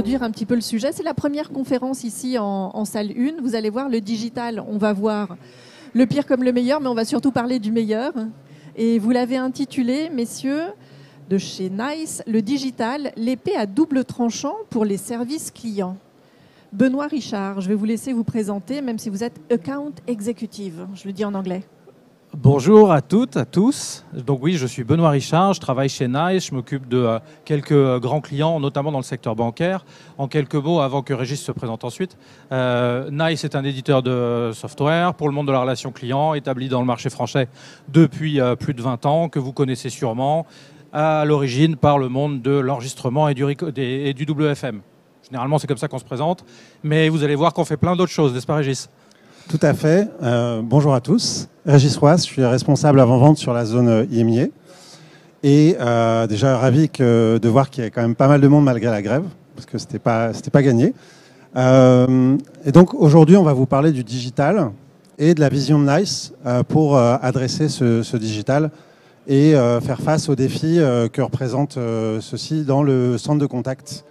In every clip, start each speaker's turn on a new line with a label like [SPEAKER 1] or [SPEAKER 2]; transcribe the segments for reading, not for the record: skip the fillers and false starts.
[SPEAKER 1] introduire un petit peu le sujet. C'est la première conférence ici en salle 1. Vous allez voir le digital, on va voir le pire comme le meilleur, mais on va surtout parler du meilleur. Et vous l'avez intitulé, messieurs, de chez NICE, le digital, l'épée à double tranchant pour les services clients. Benoît Richard, je vais vous laisser vous présenter, même si vous êtes Account Executive. Je le dis en anglais.
[SPEAKER 2] Bonjour à toutes, à tous. Donc oui, je suis Benoît Richard, je travaille chez NICE, je m'occupe de quelques grands clients, notamment dans le secteur bancaire. En quelques mots, avant que Régis se présente ensuite, NICE est un éditeur de software pour le monde de la relation client, établi dans le marché français depuis plus de 20 ans, que vous connaissez sûrement, à l'origine par le monde de l'enregistrement et du WFM. Généralement, c'est comme ça qu'on se présente, mais vous allez voir qu'on fait plein d'autres choses, n'est-ce pas Régis ?
[SPEAKER 3] Tout à fait. Bonjour à tous. Régis Roas, je suis responsable avant-vente sur la zone IMIA. Et déjà ravi de voir qu'il y a quand même pas mal de monde malgré la grève, parce que c'était pas gagné. Et donc aujourd'hui, on va vous parler du digital et de la vision de NICE pour adresser ce digital et faire face aux défis que représente ceci dans le centre de contact.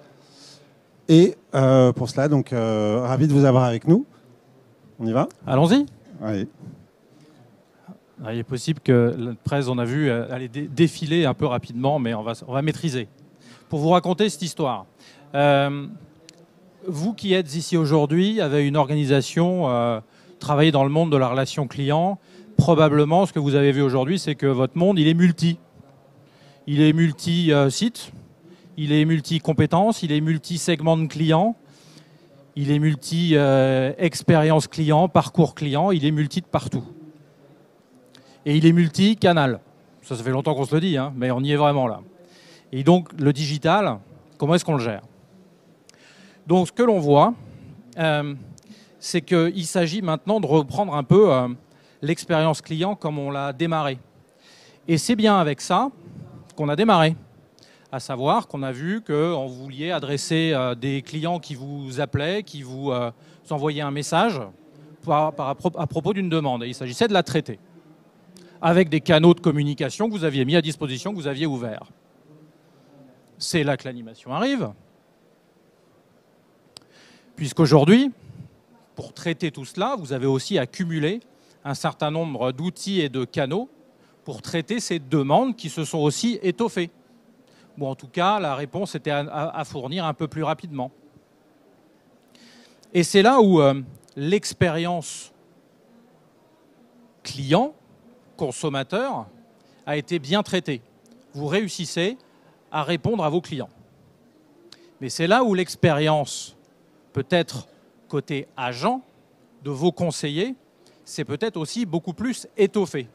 [SPEAKER 3] Et pour cela, donc ravi de vous avoir avec nous. On y va ?
[SPEAKER 2] Allons-y.
[SPEAKER 3] Allez.
[SPEAKER 2] Il est possible que la presse, on a vu, aller défiler un peu rapidement, mais on va maîtriser. Pour vous raconter cette histoire, vous qui êtes ici aujourd'hui avez une organisation, travaillez dans le monde de la relation client, probablement ce que vous avez vu aujourd'hui, c'est que votre monde, il est multi. Il est multi-site, il est multi-compétences, il est multi-segment de clients. Il est multi-expérience client, parcours client, il est multi de partout. Et il est multi-canal. Ça fait longtemps qu'on se le dit, hein, mais on y est vraiment là. Et donc, le digital, comment est-ce qu'on le gère ? Donc, ce que l'on voit, c'est qu'il s'agit maintenant de reprendre un peu l'expérience client comme on l'a démarré. Et c'est bien avec ça qu'on a démarré. À savoir qu'on a vu qu'on vouliez adresser des clients qui vous appelaient, qui vous envoyaient un message à propos d'une demande. Et il s'agissait de la traiter avec des canaux de communication que vous aviez mis à disposition, que vous aviez ouverts. C'est là que l'animation arrive. Puisqu'aujourd'hui, pour traiter tout cela, vous avez aussi accumulé un certain nombre d'outils et de canaux pour traiter ces demandes qui se sont aussi étoffées. Bon, en tout cas, la réponse était à fournir un peu plus rapidement. Et c'est là où l'expérience client, consommateur, a été bien traitée. Vous réussissez à répondre à vos clients. Mais c'est là où l'expérience, peut-être côté agent, de vos conseillers, c'est peut-être aussi beaucoup plus étoffée.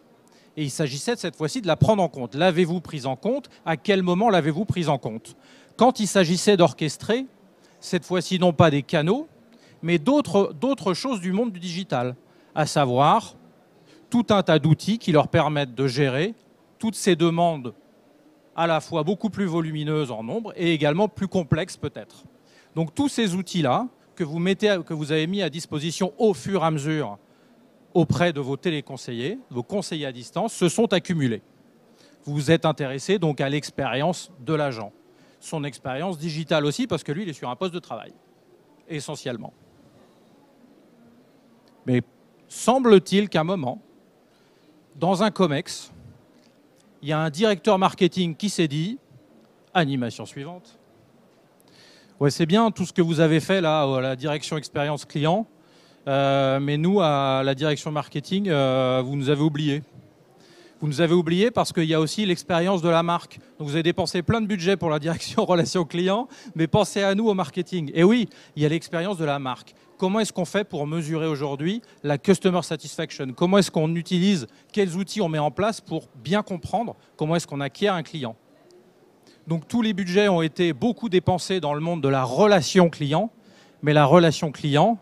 [SPEAKER 2] Et il s'agissait cette fois-ci de la prendre en compte. L'avez-vous prise en compte ? À quel moment l'avez-vous prise en compte ? Quand il s'agissait d'orchestrer, cette fois-ci non pas des canaux, mais d'autres choses du monde du digital, à savoir tout un tas d'outils qui leur permettent de gérer toutes ces demandes à la fois beaucoup plus volumineuses en nombre et également plus complexes peut-être. Donc tous ces outils-là que vous avez mis à disposition au fur et à mesure auprès de vos téléconseillers, vos conseillers à distance, se sont accumulés. Vous vous êtes intéressé donc à l'expérience de l'agent. Son expérience digitale aussi, parce que lui, il est sur un poste de travail, essentiellement. Mais semble-t-il qu'à un moment, dans un COMEX, il y a un directeur marketing qui s'est dit « Animation suivante. Ouais, c'est bien tout ce que vous avez fait là, à la direction expérience client, mais nous, à la direction marketing, vous nous avez oubliés. Vous nous avez oubliés parce qu'il y a aussi l'expérience de la marque. Donc vous avez dépensé plein de budget pour la direction relations clients, mais pensez à nous au marketing. Et oui, il y a l'expérience de la marque. Comment est-ce qu'on fait pour mesurer aujourd'hui la customer satisfaction ? Comment est-ce qu'on utilise, quels outils on met en place pour bien comprendre comment est-ce qu'on acquiert un client ? Donc tous les budgets ont été beaucoup dépensés dans le monde de la relation client, mais la relation client,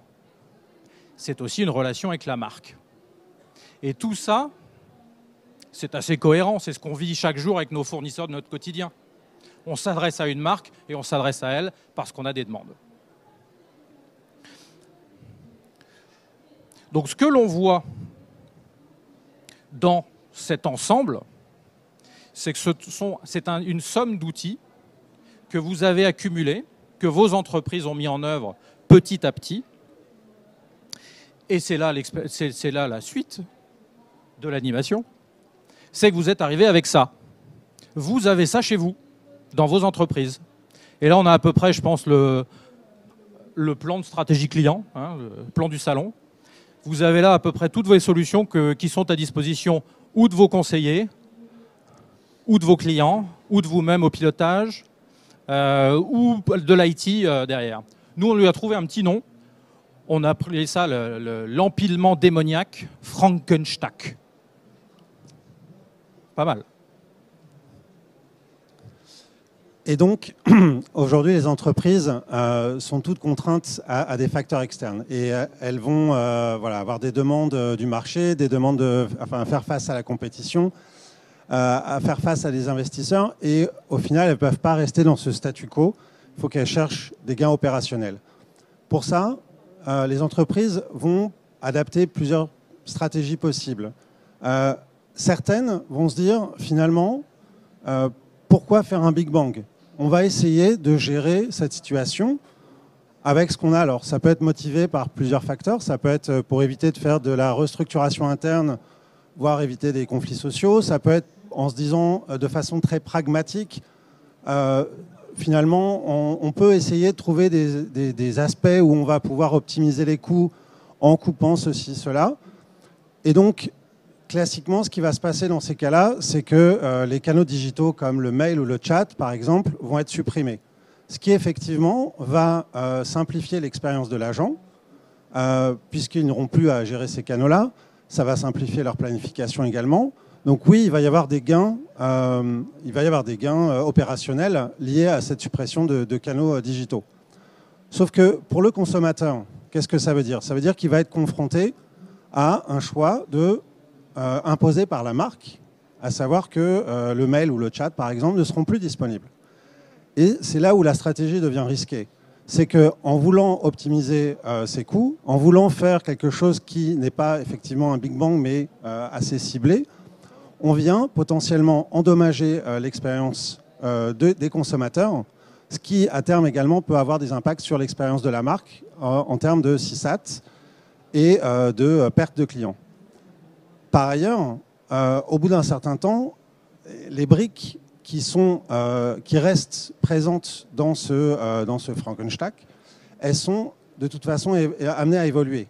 [SPEAKER 2] c'est aussi une relation avec la marque. Et tout ça, c'est assez cohérent, c'est ce qu'on vit chaque jour avec nos fournisseurs de notre quotidien. On s'adresse à une marque et on s'adresse à elle parce qu'on a des demandes. Donc ce que l'on voit dans cet ensemble, c'est que c'est une somme d'outils que vous avez accumulés que vos entreprises ont mis en œuvre petit à petit. Et c'est là la suite de l'animation. C'est que vous êtes arrivé avec ça. Vous avez ça chez vous, dans vos entreprises. Et là, on a à peu près, je pense, le plan de stratégie client, hein, le plan du salon. Vous avez là à peu près toutes vos solutions qui sont à disposition ou de vos conseillers, ou de vos clients, ou de vous-même au pilotage, ou de l'IT derrière. Nous, on lui a trouvé un petit nom. On a appelé ça l'empilement démoniaque Frankenstack. Pas mal.
[SPEAKER 3] Et donc, aujourd'hui, les entreprises sont toutes contraintes à des facteurs externes. Et elles vont avoir des demandes du marché, des demandes à faire face à la compétition, à faire face à des investisseurs. Et au final, elles ne peuvent pas rester dans ce statu quo. Il faut qu'elles cherchent des gains opérationnels. Pour ça, les entreprises vont adapter plusieurs stratégies possibles. Certaines vont se dire, finalement, pourquoi faire un Big Bang ? On va essayer de gérer cette situation avec ce qu'on a. Alors, ça peut être motivé par plusieurs facteurs. Ça peut être pour éviter de faire de la restructuration interne, voire éviter des conflits sociaux. Ça peut être en se disant de façon très pragmatique, finalement, on peut essayer de trouver des aspects où on va pouvoir optimiser les coûts en coupant ceci, cela. Et donc, classiquement, ce qui va se passer dans ces cas-là, c'est que les canaux digitaux comme le mail ou le chat, par exemple, vont être supprimés. Ce qui, effectivement, va simplifier l'expérience de l'agent, puisqu'ils n'auront plus à gérer ces canaux-là. Ça va simplifier leur planification également. Donc oui, il va y avoir des gains, opérationnels liés à cette suppression de canaux digitaux. Sauf que pour le consommateur, qu'est-ce que ça veut dire ? Ça veut dire qu'il va être confronté à un choix imposé par la marque, à savoir que le mail ou le chat, par exemple, ne seront plus disponibles. Et c'est là où la stratégie devient risquée. C'est qu'en voulant optimiser ses coûts, en voulant faire quelque chose qui n'est pas effectivement un Big Bang, mais assez ciblé, on vient potentiellement endommager l'expérience des consommateurs, ce qui, à terme également, peut avoir des impacts sur l'expérience de la marque en termes de CSAT et de perte de clients. Par ailleurs, au bout d'un certain temps, les briques qui restent présentes dans ce Frankenstack, elles sont de toute façon amenées à évoluer.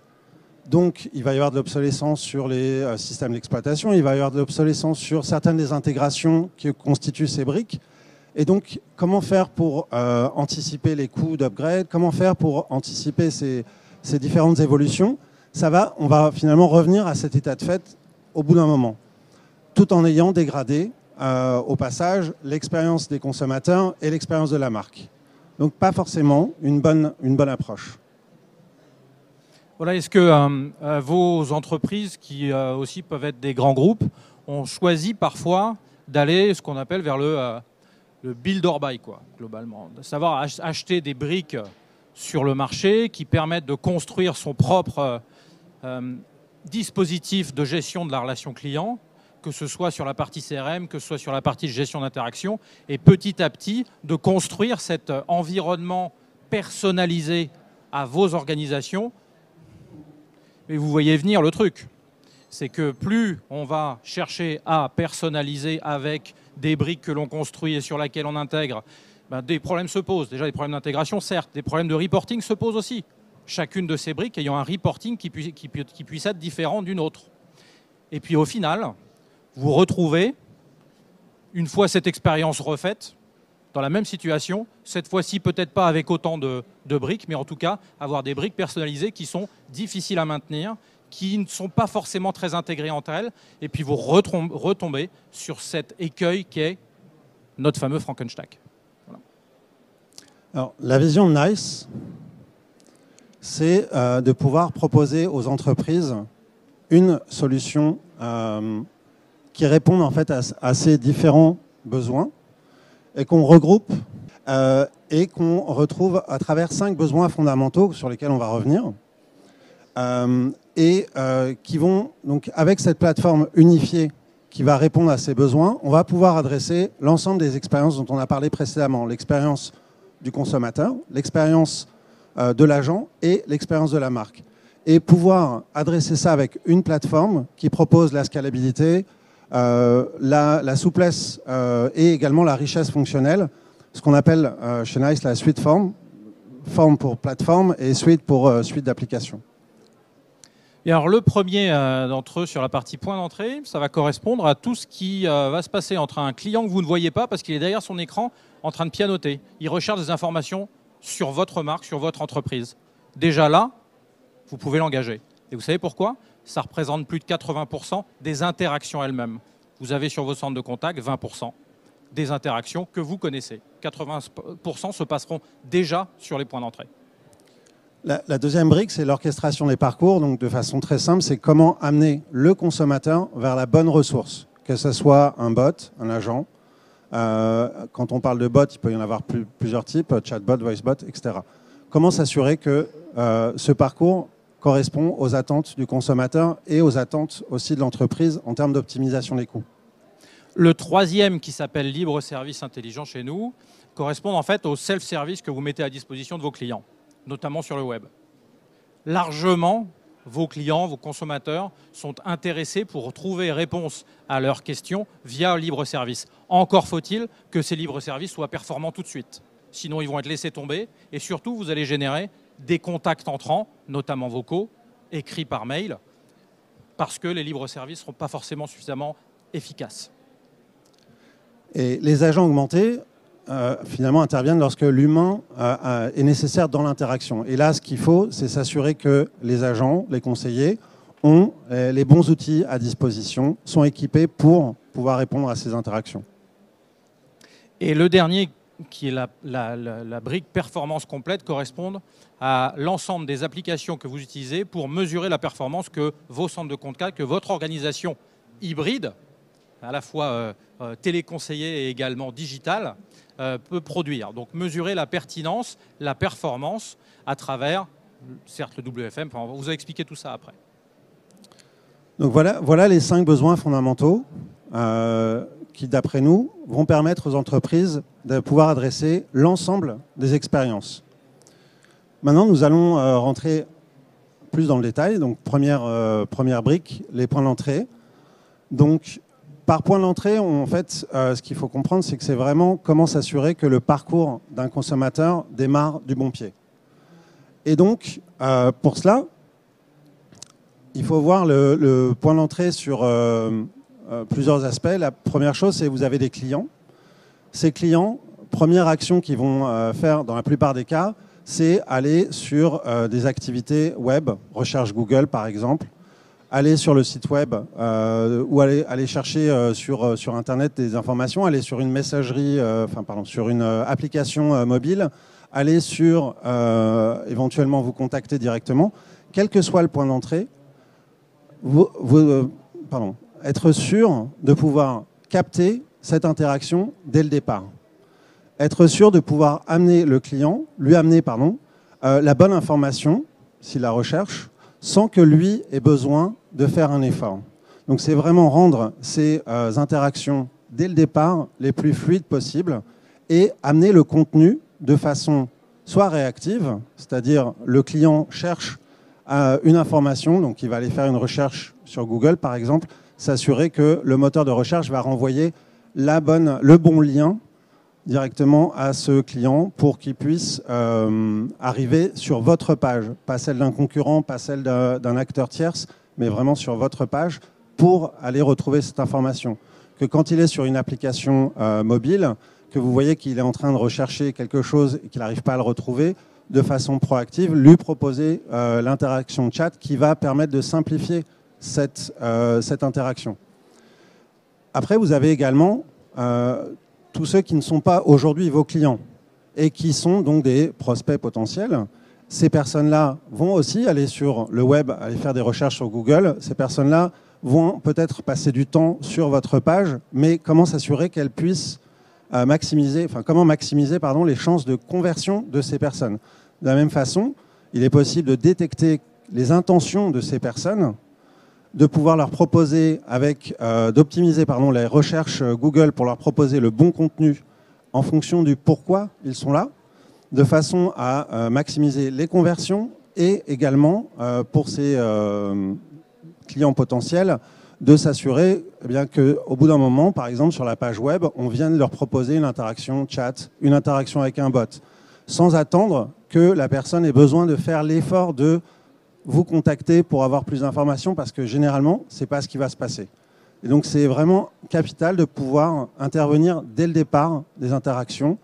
[SPEAKER 3] Donc, il va y avoir de l'obsolescence sur les systèmes d'exploitation, il va y avoir de l'obsolescence sur certaines des intégrations qui constituent ces briques. Et donc, comment faire pour anticiper les coûts d'upgrade ? Comment faire pour anticiper ces différentes évolutions ? On va finalement revenir à cet état de fait au bout d'un moment, tout en ayant dégradé au passage l'expérience des consommateurs et l'expérience de la marque. Donc, pas forcément une bonne approche.
[SPEAKER 2] Voilà, est-ce que vos entreprises, qui aussi peuvent être des grands groupes, ont choisi parfois d'aller, ce qu'on appelle vers le build or buy, quoi, globalement, de savoir acheter des briques sur le marché qui permettent de construire son propre dispositif de gestion de la relation client, que ce soit sur la partie CRM, que ce soit sur la partie gestion d'interaction, et petit à petit de construire cet environnement personnalisé à vos organisations. Mais vous voyez venir le truc, c'est que plus on va chercher à personnaliser avec des briques que l'on construit et sur lesquelles on intègre, des problèmes se posent. Déjà des problèmes d'intégration, certes, des problèmes de reporting se posent aussi. Chacune de ces briques ayant un reporting qui puisse être différent d'une autre. Et puis au final, vous retrouvez, une fois cette expérience refaite, dans la même situation, cette fois-ci peut-être pas avec autant de briques, mais en tout cas avoir des briques personnalisées qui sont difficiles à maintenir, qui ne sont pas forcément très intégrées entre elles, et puis vous retombez sur cet écueil qui est notre fameux Frankenstack. Voilà.
[SPEAKER 3] Alors, la vision de NICE, c'est de pouvoir proposer aux entreprises une solution qui réponde en fait à ces différents besoins, et qu'on regroupe et qu'on retrouve à travers 5 besoins fondamentaux sur lesquels on va revenir, qui vont, donc, avec cette plateforme unifiée qui va répondre à ces besoins, on va pouvoir adresser l'ensemble des expériences dont on a parlé précédemment. L'expérience du consommateur, l'expérience de l'agent et l'expérience de la marque. Et pouvoir adresser ça avec une plateforme qui propose la scalabilité, la souplesse et également la richesse fonctionnelle, ce qu'on appelle chez NICE la suite forme pour plateforme et suite pour suite d'applications.
[SPEAKER 2] Et alors le premier d'entre eux sur la partie point d'entrée, ça va correspondre à tout ce qui va se passer entre un client que vous ne voyez pas parce qu'il est derrière son écran en train de pianoter. Il recherche des informations sur votre marque, sur votre entreprise. Déjà là, vous pouvez l'engager. Et vous savez pourquoi? Ça représente plus de 80% des interactions elles-mêmes. Vous avez sur vos centres de contact 20% des interactions que vous connaissez. 80% se passeront déjà sur les points d'entrée.
[SPEAKER 3] La deuxième brique, c'est l'orchestration des parcours. Donc, de façon très simple, c'est comment amener le consommateur vers la bonne ressource, que ce soit un bot, un agent. Quand on parle de bot, il peut y en avoir plusieurs types, chatbot, voicebot, etc. Comment s'assurer que ce parcours correspond aux attentes du consommateur et aux attentes aussi de l'entreprise en termes d'optimisation des coûts?
[SPEAKER 2] Le troisième, qui s'appelle libre service intelligent chez nous, correspond en fait au self-service que vous mettez à disposition de vos clients, notamment sur le web. Largement, vos clients, vos consommateurs sont intéressés pour trouver réponse à leurs questions via libre service. Encore faut-il que ces libres services soient performants tout de suite. Sinon, ils vont être laissés tomber. Et surtout, vous allez générer des contacts entrants, notamment vocaux, écrits par mail, parce que les libres services ne seront pas forcément suffisamment efficaces.
[SPEAKER 3] Et les agents augmentés, finalement, interviennent lorsque l'humain est nécessaire dans l'interaction. Et là, ce qu'il faut, c'est s'assurer que les agents, les conseillers, ont les bons outils à disposition, sont équipés pour pouvoir répondre à ces interactions.
[SPEAKER 2] Et le dernier, qui est la brique performance complète, correspond à l'ensemble des applications que vous utilisez pour mesurer la performance que vos centres de contact, que votre organisation hybride, à la fois téléconseillée et également digitale, peut produire. Donc mesurer la pertinence, la performance à travers, certes, le WFM. Enfin, on va vous expliquer tout ça après.
[SPEAKER 3] Donc voilà les 5 besoins fondamentaux qui, d'après nous, vont permettre aux entreprises de pouvoir adresser l'ensemble des expériences. Maintenant, nous allons rentrer plus dans le détail. Donc première brique, les points d'entrée. Donc par point d'entrée, en fait, ce qu'il faut comprendre, c'est que c'est vraiment comment s'assurer que le parcours d'un consommateur démarre du bon pied. Et donc, pour cela, il faut voir le point d'entrée sur plusieurs aspects. La première chose, c'est que vous avez des clients. Ces clients, première action qu'ils vont faire dans la plupart des cas, c'est aller sur des activités web, recherche Google par exemple, aller sur le site web ou aller chercher sur Internet des informations, aller sur une messagerie, sur une application mobile, aller sur éventuellement vous contacter directement, quel que soit le point d'entrée, être sûr de pouvoir capter cette interaction dès le départ. Être sûr de pouvoir amener le client, lui amener la bonne information, s'il la recherche, sans que lui ait besoin de faire un effort. Donc c'est vraiment rendre ces interactions dès le départ les plus fluides possibles et amener le contenu de façon soit réactive, c'est-à-dire le client cherche une information, donc il va aller faire une recherche sur Google par exemple, s'assurer que le moteur de recherche va renvoyer le bon lien directement à ce client pour qu'il puisse arriver sur votre page, pas celle d'un concurrent, pas celle d'un acteur tierce, mais vraiment sur votre page pour aller retrouver cette information. Que quand il est sur une application mobile, que vous voyez qu'il est en train de rechercher quelque chose et qu'il n'arrive pas à le retrouver, de façon proactive, lui proposer l'interaction chat qui va permettre de simplifier cette interaction. Après, vous avez également tous ceux qui ne sont pas aujourd'hui vos clients et qui sont donc des prospects potentiels. Ces personnes-là vont aussi aller sur le web, aller faire des recherches sur Google. Ces personnes-là vont peut-être passer du temps sur votre page, mais comment s'assurer qu'elles puissent maximiser les chances de conversion de ces personnes. De la même façon, il est possible de détecter les intentions de ces personnes, de pouvoir leur proposer d'optimiser les recherches Google pour leur proposer le bon contenu en fonction du pourquoi ils sont là, de façon à maximiser les conversions et également pour ces clients potentiels de s'assurer qu'au bout d'un moment, par exemple sur la page web, on vient de leur proposer une interaction chat, une interaction avec un bot, sans attendre que la personne ait besoin de faire l'effort de vous contacter pour avoir plus d'informations, parce que généralement, ce n'est pas ce qui va se passer. Et donc c'est vraiment capital de pouvoir intervenir dès le départ des interactions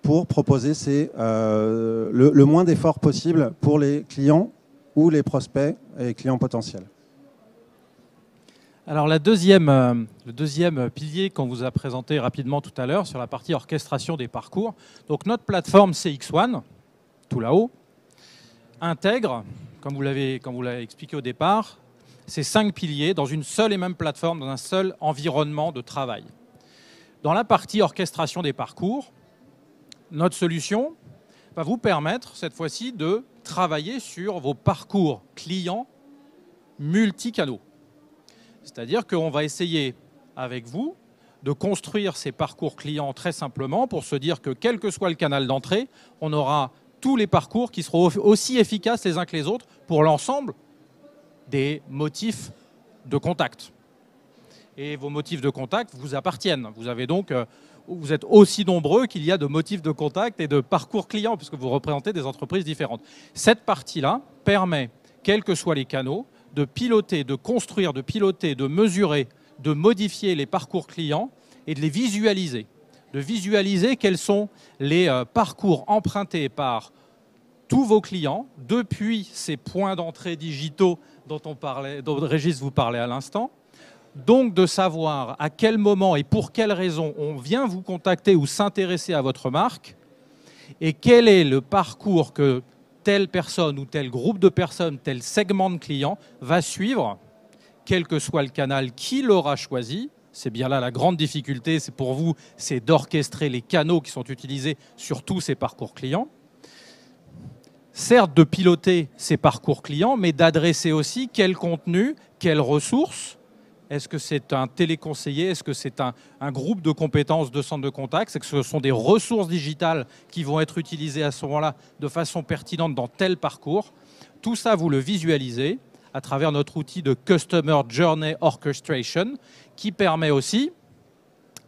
[SPEAKER 3] pour proposer le moins d'efforts possible pour les clients ou les prospects et les clients potentiels.
[SPEAKER 2] Alors le deuxième pilier qu'on vous a présenté rapidement tout à l'heure sur la partie orchestration des parcours, donc notre plateforme CX1, tout là-haut, intègre, comme vous l'avez expliqué au départ, ces 5 piliers dans une seule et même plateforme, dans un seul environnement de travail. Dans la partie orchestration des parcours, notre solution va vous permettre cette fois-ci de travailler sur vos parcours clients multicanaux. C'est-à-dire qu'on va essayer avec vous de construire ces parcours clients très simplement pour se dire que quel que soit le canal d'entrée, on aura tous les parcours qui seront aussi efficaces les uns que les autres pour l'ensemble des motifs de contact. Et vos motifs de contact vous appartiennent. Vous êtes aussi nombreux qu'il y a de motifs de contact et de parcours clients, puisque vous représentez des entreprises différentes. Cette partie-là permet, quels que soient les canaux, de piloter, de construire, de piloter, de mesurer, de modifier les parcours clients et de les visualiser. De visualiser quels sont les parcours empruntés par tous vos clients depuis ces points d'entrée digitaux dont Régis vous parlait à l'instant. Donc de savoir à quel moment et pour quelles raisons on vient vous contacter ou s'intéresser à votre marque et quel est le parcours que telle personne ou tel groupe de personnes, tel segment de clients va suivre, quel que soit le canal qu'il aura choisi. C'est bien là la grande difficulté, c'est pour vous, c'est d'orchestrer les canaux qui sont utilisés sur tous ces parcours clients. Certes, de piloter ces parcours clients, mais d'adresser aussi quel contenu, quelles ressources. Est-ce que c'est un téléconseiller? Est-ce que c'est un groupe de compétences de centre de contact? C'est que ce sont des ressources digitales qui vont être utilisées à ce moment-là de façon pertinente dans tel parcours. Tout ça, vous le visualisez à travers notre outil de Customer Journey Orchestration qui permet aussi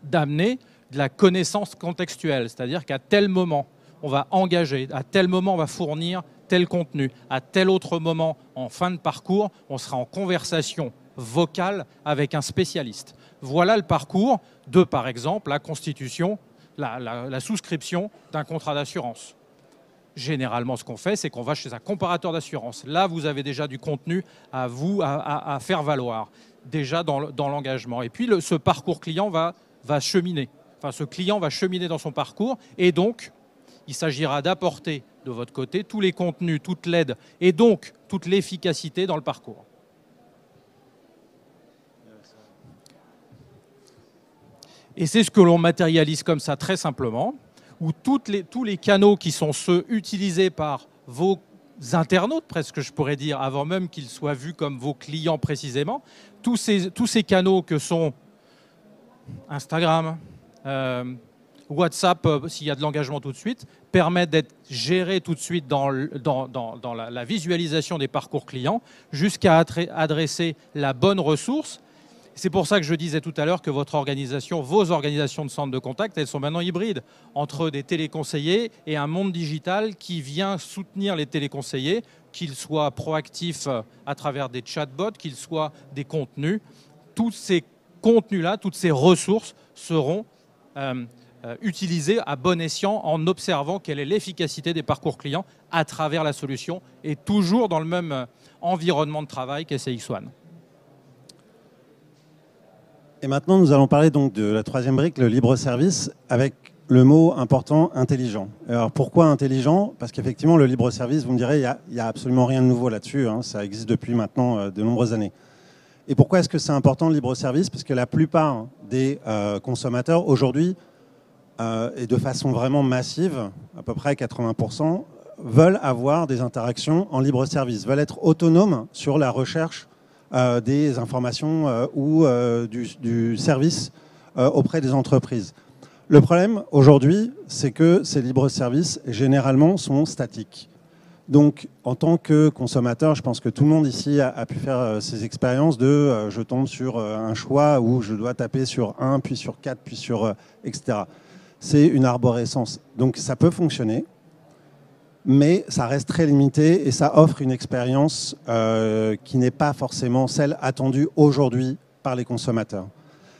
[SPEAKER 2] d'amener de la connaissance contextuelle. C'est-à-dire qu'à tel moment, on va engager, à tel moment, on va fournir tel contenu. À tel autre moment, en fin de parcours, on sera en conversation vocale avec un spécialiste. Voilà le parcours de, par exemple, la constitution, la souscription d'un contrat d'assurance. Généralement, ce qu'on fait, c'est qu'on va chez un comparateur d'assurance. Là, vous avez déjà du contenu à faire valoir, déjà dans l'engagement. Et puis, ce parcours client va cheminer. Enfin, ce client va cheminer dans son parcours et donc, il s'agira d'apporter de votre côté tous les contenus, toute l'aide et donc toute l'efficacité dans le parcours. Et c'est ce que l'on matérialise comme ça très simplement, où tous les canaux qui sont ceux utilisés par vos internautes, presque je pourrais dire, avant même qu'ils soient vus comme vos clients précisément, tous ces canaux que sont Instagram, WhatsApp, s'il y a de l'engagement tout de suite, permettent d'être gérés tout de suite dans la visualisation des parcours clients jusqu'à adresser la bonne ressource. C'est pour ça que je disais tout à l'heure que vos organisations de centres de contact, elles sont maintenant hybrides entre des téléconseillers et un monde digital qui vient soutenir les téléconseillers, qu'ils soient proactifs à travers des chatbots, qu'ils soient des contenus. Tous ces contenus-là, toutes ces ressources seront utilisées à bon escient en observant quelle est l'efficacité des parcours clients à travers la solution et toujours dans le même environnement de travail qu'est CX1.
[SPEAKER 3] Et maintenant, nous allons parler donc de la troisième brique, le libre service, avec le mot important, intelligent. Alors pourquoi intelligent? Parce qu'effectivement, le libre service, vous me direz, il n'y a absolument rien de nouveau là-dessus. Hein, ça existe depuis maintenant de nombreuses années. Et pourquoi est-ce que c'est important le libre service? Parce que la plupart des consommateurs aujourd'hui, et de façon vraiment massive, à peu près 80%, veulent avoir des interactions en libre service, veulent être autonomes sur la recherche des informations ou du service auprès des entreprises. Le problème aujourd'hui, c'est que ces libres services, généralement, sont statiques. Donc, en tant que consommateur, je pense que tout le monde ici a pu faire ces expériences de je tombe sur un choix où je dois taper sur 1, puis sur 4, puis sur etc. C'est une arborescence. Donc, ça peut fonctionner, mais ça reste très limité et ça offre une expérience qui n'est pas forcément celle attendue aujourd'hui par les consommateurs.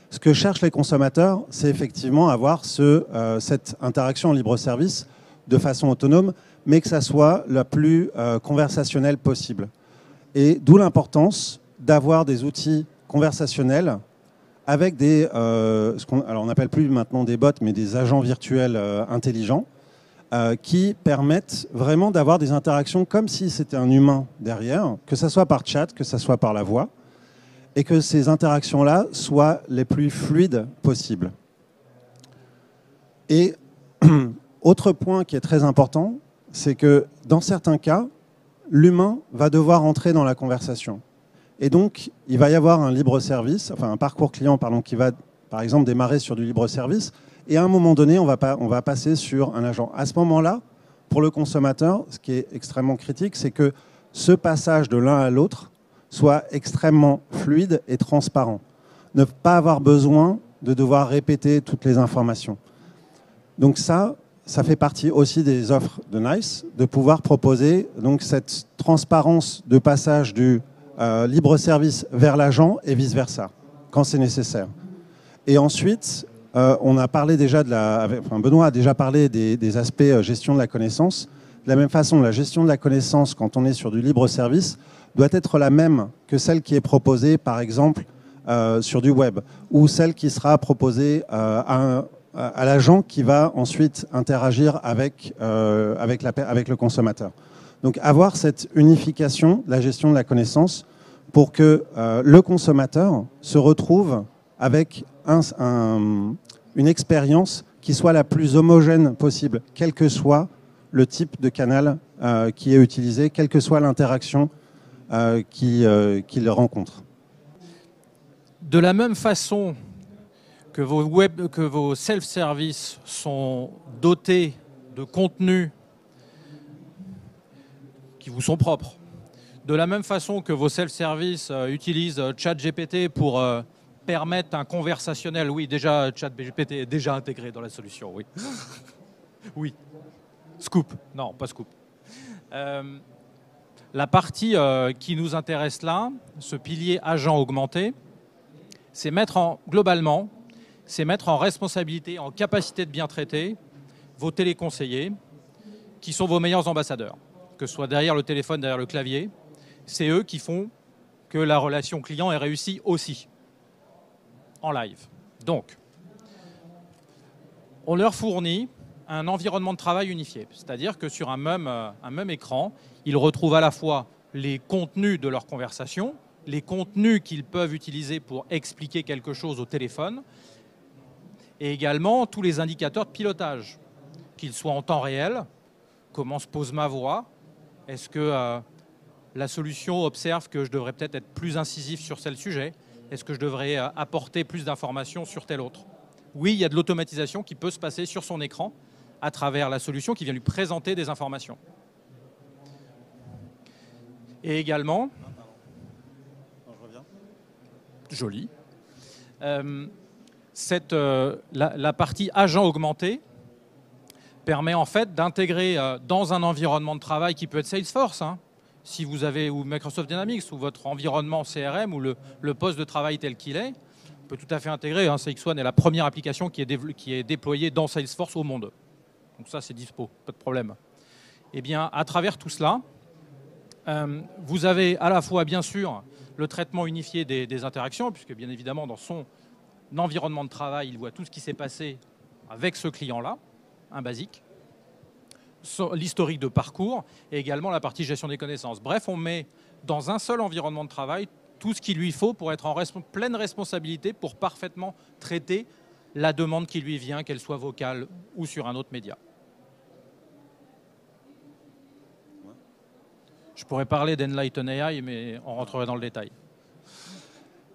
[SPEAKER 3] Ce que cherchent les consommateurs, c'est effectivement avoir cette interaction en libre-service de façon autonome, mais que ça soit la plus conversationnelle possible. Et d'où l'importance d'avoir des outils conversationnels avec des, alors on n'appelle plus maintenant des bots, mais des agents virtuels intelligents, qui permettent vraiment d'avoir des interactions comme si c'était un humain derrière, que ce soit par chat, que ce soit par la voix, et que ces interactions-là soient les plus fluides possibles. Et autre point qui est très important, c'est que dans certains cas, l'humain va devoir entrer dans la conversation. Et donc, il va y avoir un libre service, enfin un parcours client pardon, qui va, par exemple, démarrer sur du libre service. Et à un moment donné, on va passer sur un agent. À ce moment-là, pour le consommateur, ce qui est extrêmement critique, c'est que ce passage de l'un à l'autre soit extrêmement fluide et transparent. Ne pas avoir besoin de devoir répéter toutes les informations. Donc ça fait partie aussi des offres de NICE, de pouvoir proposer donc cette transparence de passage du libre service vers l'agent et vice-versa, quand c'est nécessaire. Et ensuite, on a parlé déjà Benoît a déjà parlé des aspects gestion de la connaissance. De la même façon, la gestion de la connaissance, quand on est sur du libre service, doit être la même que celle qui est proposée, par exemple, sur du web, ou celle qui sera proposée à l'agent qui va ensuite interagir avec le consommateur. Donc avoir cette unification de la gestion de la connaissance pour que le consommateur se retrouve avec une expérience qui soit la plus homogène possible, quel que soit le type de canal qui est utilisé, quelle que soit l'interaction qu'il rencontre.
[SPEAKER 2] De la même façon que vos self-service sont dotés de contenus qui vous sont propres, de la même façon que vos self-service utilisent ChatGPT pour permettre un conversationnel, oui, déjà ChatGPT est déjà intégré dans la solution, oui. Oui. Scoop. Non, pas scoop. La partie qui nous intéresse là, ce pilier agent augmenté, c'est globalement, c'est mettre en responsabilité, en capacité de bien traiter vos téléconseillers, qui sont vos meilleurs ambassadeurs, que ce soit derrière le téléphone, derrière le clavier. C'est eux qui font que la relation client est réussie aussi, en live. Donc, on leur fournit un environnement de travail unifié, c'est-à-dire que sur un même écran, ils retrouvent à la fois les contenus de leur conversation, les contenus qu'ils peuvent utiliser pour expliquer quelque chose au téléphone, et également tous les indicateurs de pilotage, qu'ils soient en temps réel, comment se pose ma voix, est-ce que la solution observe que je devrais peut-être être plus incisif sur tel sujet, est-ce que je devrais apporter plus d'informations sur tel autre. Oui, il y a de l'automatisation qui peut se passer sur son écran à travers la solution qui vient lui présenter des informations. Et également, joli, la partie agent augmenté permet en fait d'intégrer dans un environnement de travail qui peut être Salesforce, hein, si vous avez, ou Microsoft Dynamics, ou votre environnement CRM, ou le poste de travail tel qu'il est, on peut tout à fait intégrer. Hein, CXone est la première application qui est déployée dans Salesforce au monde. Donc ça, c'est dispo, pas de problème. Eh bien, à travers tout cela, vous avez à la fois, bien sûr, le traitement unifié des interactions, puisque bien évidemment, dans son environnement de travail, il voit tout ce qui s'est passé avec ce client-là, un basique, l'historique de parcours et également la partie gestion des connaissances. Bref, on met dans un seul environnement de travail tout ce qu'il lui faut pour être en pleine responsabilité pour parfaitement traiter la demande qui lui vient, qu'elle soit vocale ou sur un autre média. Je pourrais parler d'Enlighten AI, mais on rentrerait dans le détail.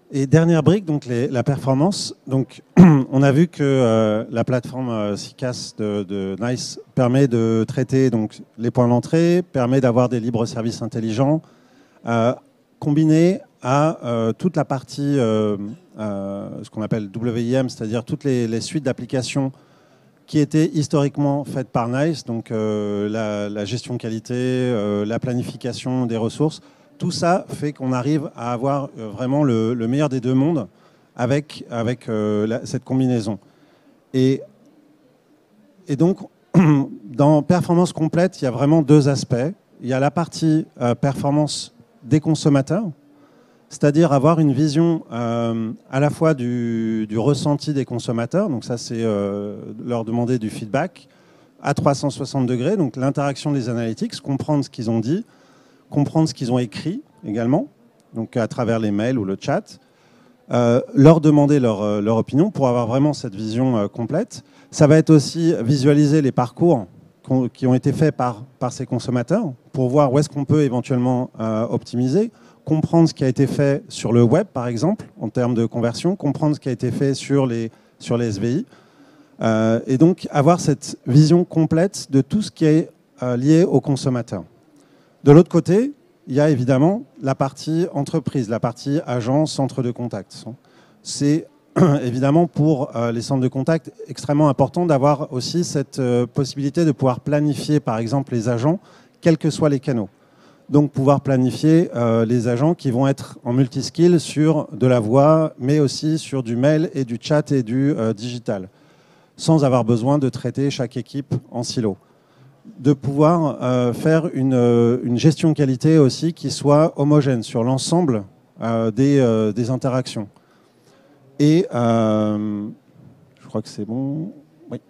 [SPEAKER 3] Et dernière brique, donc la performance. Donc, on a vu que la plateforme CCaaS de NICE permet de traiter donc, les points d'entrée, permet d'avoir des libres services intelligents, combinés à toute la partie, ce qu'on appelle WIM, c'est-à-dire toutes les suites d'applications qui étaient historiquement faites par NICE, donc la gestion qualité, la planification des ressources. Tout ça fait qu'on arrive à avoir vraiment le meilleur des deux mondes avec cette combinaison. Et donc, dans performance complète, il y a vraiment deux aspects. Il y a la partie performance des consommateurs, c'est-à-dire avoir une vision à la fois du ressenti des consommateurs, donc ça c'est leur demander du feedback à 360 degrés, donc l'interaction des analytics, comprendre ce qu'ils ont dit, comprendre ce qu'ils ont écrit également, donc à travers les mails ou le chat, leur demander leur opinion pour avoir vraiment cette vision complète. Ça va être aussi visualiser les parcours qui ont été faits par ces consommateurs pour voir où est-ce qu'on peut éventuellement optimiser, comprendre ce qui a été fait sur le web, par exemple, en termes de conversion, comprendre ce qui a été fait sur les SVI, et donc avoir cette vision complète de tout ce qui est lié aux consommateurs. De l'autre côté, il y a évidemment la partie entreprise, la partie agent, centre de contact. C'est évidemment pour les centres de contact extrêmement important d'avoir aussi cette possibilité de pouvoir planifier, par exemple, les agents, quels que soient les canaux. Donc pouvoir planifier les agents qui vont être en multiskill sur de la voix, mais aussi sur du mail et du chat et du digital, sans avoir besoin de traiter chaque équipe en silo. De pouvoir faire une gestion qualité aussi qui soit homogène sur l'ensemble des interactions. Et je crois que c'est bon. Oui.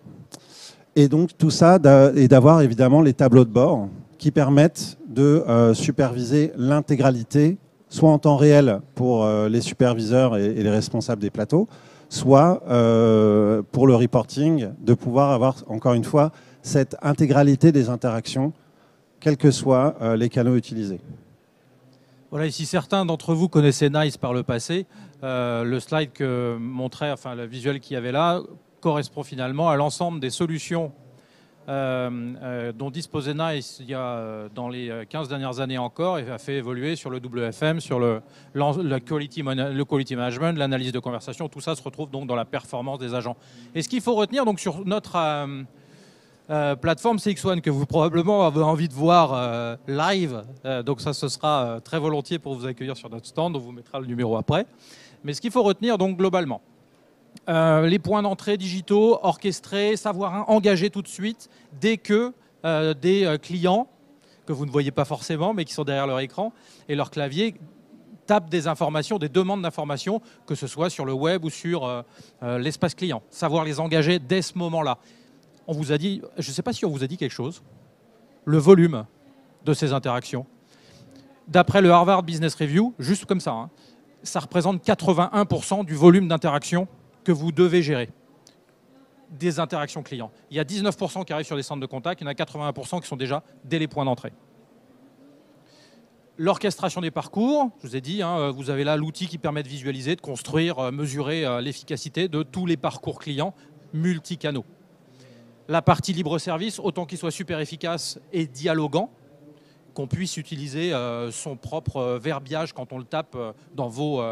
[SPEAKER 3] Et donc tout ça, et d'avoir évidemment les tableaux de bord qui permettent de superviser l'intégralité, soit en temps réel pour les superviseurs et les responsables des plateaux, soit pour le reporting, de pouvoir avoir, encore une fois, cette intégralité des interactions, quels que soient les canaux utilisés.
[SPEAKER 2] Voilà, et si certains d'entre vous connaissaient NICE par le passé, le slide que montrait, enfin le visuel qu'il y avait là, correspond finalement à l'ensemble des solutions dont disposait NICE il y a dans les 15 dernières années encore, et a fait évoluer sur le WFM, sur le quality management, l'analyse de conversation. Tout ça se retrouve donc dans la performance des agents. Et ce qu'il faut retenir donc sur notre plateforme CX1 que vous probablement avez envie de voir live, donc ça ce sera très volontiers pour vous accueillir sur notre stand, on vous mettra le numéro après. Mais ce qu'il faut retenir donc globalement, les points d'entrée digitaux, orchestrés, savoir engager tout de suite dès que des clients que vous ne voyez pas forcément mais qui sont derrière leur écran et leur clavier tapent des informations, des demandes d'informations, que ce soit sur le web ou sur l'espace client. Savoir les engager dès ce moment-là. On vous a dit, je ne sais pas si on vous a dit quelque chose, le volume de ces interactions. D'après le Harvard Business Review, juste comme ça, hein, ça représente 81% du volume d'interactions que vous devez gérer, des interactions clients. Il y a 19% qui arrivent sur des centres de contact, il y en a 81% qui sont déjà dès les points d'entrée. L'orchestration des parcours, je vous ai dit, hein, vous avez là l'outil qui permet de visualiser, de construire, mesurer l'efficacité de tous les parcours clients multicanaux. La partie libre-service, autant qu'il soit super efficace et dialoguant, qu'on puisse utiliser son propre verbiage quand on le tape dans vos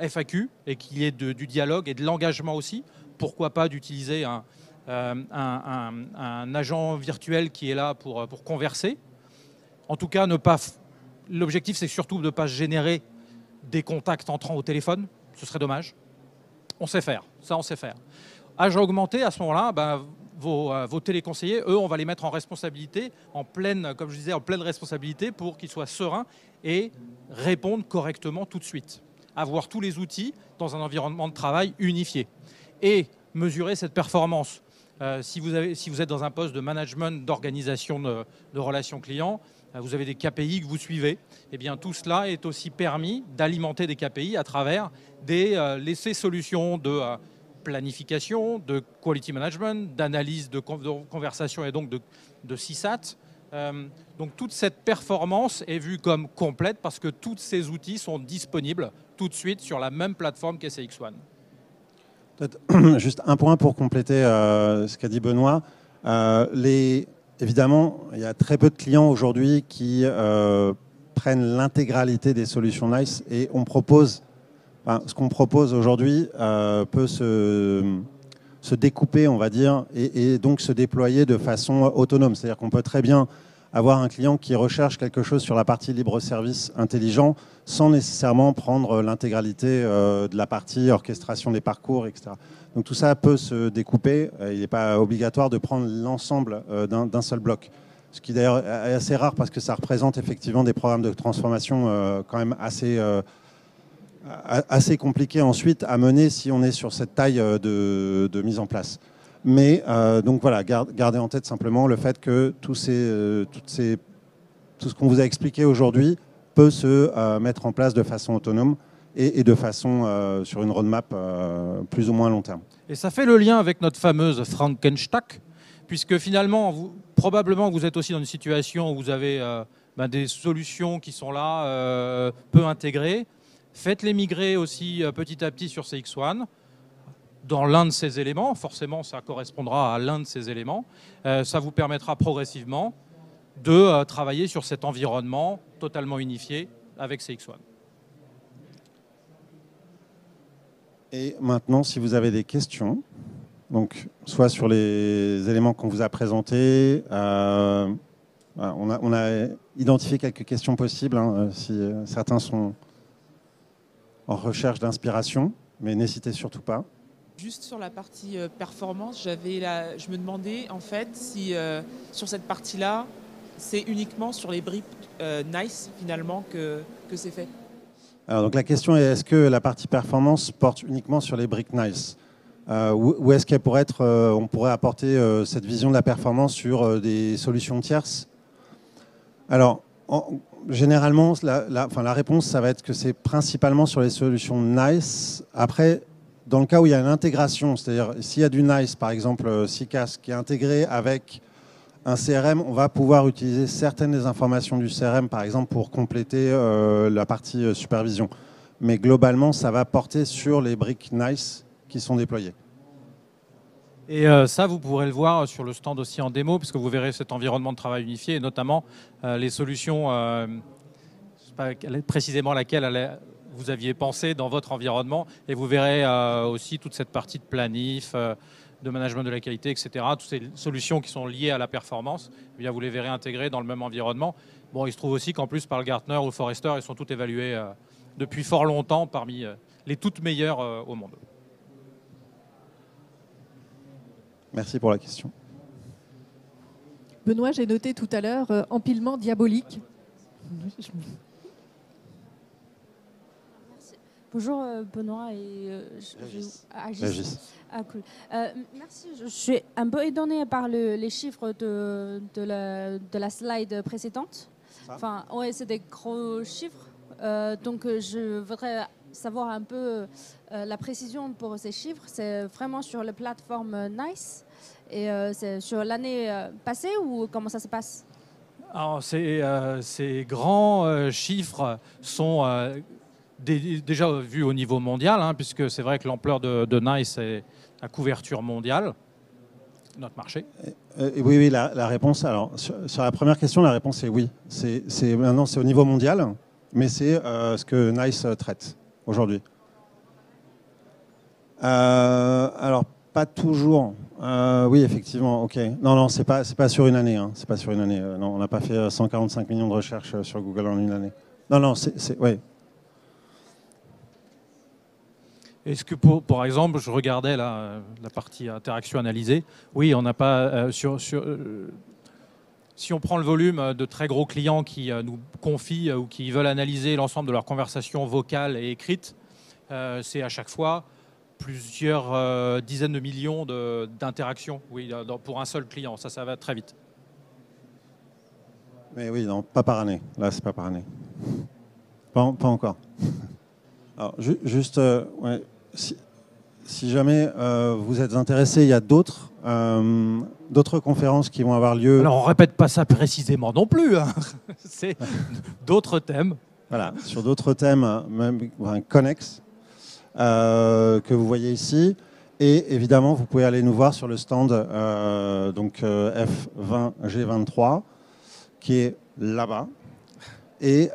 [SPEAKER 2] FAQ et qu'il y ait du dialogue et de l'engagement aussi. Pourquoi pas d'utiliser un agent virtuel qui est là pour converser. En tout cas, l'objectif, c'est surtout de ne pas générer des contacts entrants au téléphone. Ce serait dommage. On sait faire. Ça, on sait faire. Agent augmenté, à ce moment-là, vos téléconseillers, eux, on va les mettre en responsabilité, comme je disais, en pleine responsabilité pour qu'ils soient sereins et répondent correctement tout de suite. Avoir tous les outils dans un environnement de travail unifié et mesurer cette performance. Si vous êtes dans un poste de management, d'organisation de relations clients, vous avez des KPI que vous suivez. Eh bien, tout cela est aussi permis d'alimenter des KPI à travers ces solutions de planification, de quality management, d'analyse de conversation et donc de CSAT. Donc toute cette performance est vue comme complète parce que tous ces outils sont disponibles tout tout de suite sur la même plateforme qu'SCX1.
[SPEAKER 3] Peut-être juste un point pour compléter ce qu'a dit Benoît. Évidemment, il y a très peu de clients aujourd'hui qui prennent l'intégralité des solutions NICE et ce qu'on propose aujourd'hui peut se découper, on va dire, et donc se déployer de façon autonome. C'est-à-dire qu'on peut très bien avoir un client qui recherche quelque chose sur la partie libre-service intelligent sans nécessairement prendre l'intégralité de la partie orchestration des parcours, etc. Donc tout ça peut se découper. Il n'est pas obligatoire de prendre l'ensemble d'un seul bloc. Ce qui d'ailleurs est assez rare parce que ça représente effectivement des programmes de transformation quand même assez compliqués ensuite à mener si on est sur cette taille de mise en place. Mais donc voilà, gardez en tête simplement le fait que tout ce qu'on vous a expliqué aujourd'hui peut se mettre en place de façon autonome et de façon sur une roadmap plus ou moins long terme.
[SPEAKER 2] Et ça fait le lien avec notre fameuse Frankenstack, puisque finalement, probablement vous êtes aussi dans une situation où vous avez des solutions qui sont là, peu intégrées. Faites-les migrer aussi petit à petit sur CX1. Dans l'un de ces éléments, forcément ça correspondra à l'un de ces éléments, ça vous permettra progressivement de travailler sur cet environnement totalement unifié avec CX1.
[SPEAKER 3] Et maintenant, si vous avez des questions, donc soit sur les éléments qu'on vous a présentés, on a identifié quelques questions possibles, si certains sont en recherche d'inspiration, mais n'hésitez surtout pas.
[SPEAKER 4] Juste sur la partie performance, je me demandais en fait si sur cette partie-là, c'est uniquement sur les briques NICE finalement que c'est fait.
[SPEAKER 3] Alors donc la question est, est-ce que la partie performance porte uniquement sur les briques NICE ou est-ce qu'elle pourrait être, on pourrait apporter cette vision de la performance sur des solutions tierces? Alors généralement, la réponse, ça va être que c'est principalement sur les solutions NICE. Après, dans le cas où il y a une intégration, c'est-à-dire s'il y a du NICE, par exemple CCaaS, qui est intégré avec un CRM, on va pouvoir utiliser certaines des informations du CRM, par exemple, pour compléter la partie supervision. Mais globalement, ça va porter sur les briques NICE qui sont déployées.
[SPEAKER 2] Et ça, vous pourrez le voir sur le stand aussi en démo, puisque vous verrez cet environnement de travail unifié, et notamment les solutions, je ne sais pas précisément laquelle vous aviez pensé dans votre environnement, et vous verrez aussi toute cette partie de planif, de management de la qualité, etc. Toutes ces solutions qui sont liées à la performance, eh bien, vous les verrez intégrées dans le même environnement. Bon, il se trouve aussi qu'en plus, par le Gartner ou Forrester, ils sont toutes évaluées depuis fort longtemps parmi les toutes meilleures au monde.
[SPEAKER 3] Merci pour la question.
[SPEAKER 1] Benoît, j'ai noté tout à l'heure empilement diabolique.
[SPEAKER 5] Bonjour Benoît et
[SPEAKER 3] Régis.
[SPEAKER 5] Ah, cool. Merci. Je suis un peu étonnée par les chiffres de la slide précédente. Enfin, ouais, c'est des gros chiffres. Donc, je voudrais savoir un peu la précision pour ces chiffres. C'est vraiment sur la plateforme NICE et c'est sur l'année passée ou comment ça se passe?
[SPEAKER 2] Alors, ces grands chiffres sont déjà vus au niveau mondial, puisque c'est vrai que l'ampleur de NICE est la couverture mondiale, notre marché.
[SPEAKER 3] Oui, la réponse. Alors, sur la première question, la réponse est oui. Maintenant, c'est au niveau mondial, mais c'est ce que NICE traite aujourd'hui. Alors, pas toujours. Oui, effectivement. Ok. Non, c'est pas sur une année. C'est pas sur une année. Non, on n'a pas fait 145 millions de recherches sur Google en une année. Non, ouais.
[SPEAKER 2] Est-ce que, par exemple, je regardais la partie interaction analysée, oui, on n'a pas... si on prend le volume de très gros clients qui nous confient ou qui veulent analyser l'ensemble de leurs conversations vocales et écrites, c'est à chaque fois plusieurs dizaines de millions d'interactions pour un seul client. Ça va très vite.
[SPEAKER 3] Mais oui, non, pas par année. Là, c'est pas par année. Pas encore. Alors, juste... ouais. Si jamais vous êtes intéressé, il y a d'autres conférences qui vont avoir lieu.
[SPEAKER 2] Alors on ne répète pas ça précisément non plus. C'est d'autres thèmes.
[SPEAKER 3] voilà, sur d'autres thèmes, même connexes, que vous voyez ici. Et évidemment, vous pouvez aller nous voir sur le stand F20G23, qui est là-bas. Et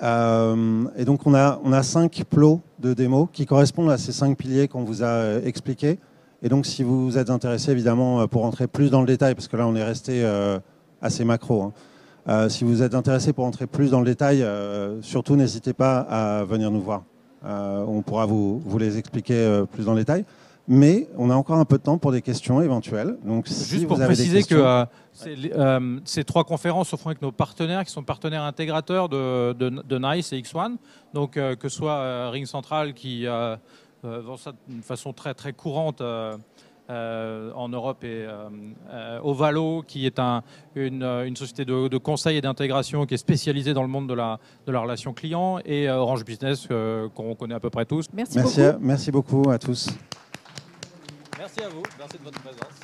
[SPEAKER 3] donc, on a 5 plots de démos qui correspondent à ces 5 piliers qu'on vous a expliqués. Et donc, si vous êtes intéressé, évidemment, pour rentrer plus dans le détail, parce que là, on est resté assez macro, hein. Si vous êtes intéressé pour entrer plus dans le détail, surtout n'hésitez pas à venir nous voir. On pourra vous les expliquer plus dans le détail. Mais on a encore un peu de temps pour des questions éventuelles. Donc, si
[SPEAKER 2] juste pour
[SPEAKER 3] vous avez
[SPEAKER 2] préciser
[SPEAKER 3] des questions,
[SPEAKER 2] que ces 3 conférences se font avec nos partenaires qui sont partenaires intégrateurs de NICE et X1. Donc que ce soit Ring Central qui vend ça d'une façon très, très courante en Europe, et Ovalo qui est une société de conseil et d'intégration qui est spécialisée dans le monde de la relation client, et Orange Business qu'on connaît à peu près tous.
[SPEAKER 1] Merci beaucoup.
[SPEAKER 3] Merci beaucoup à tous.
[SPEAKER 2] Merci à vous, merci de votre présence.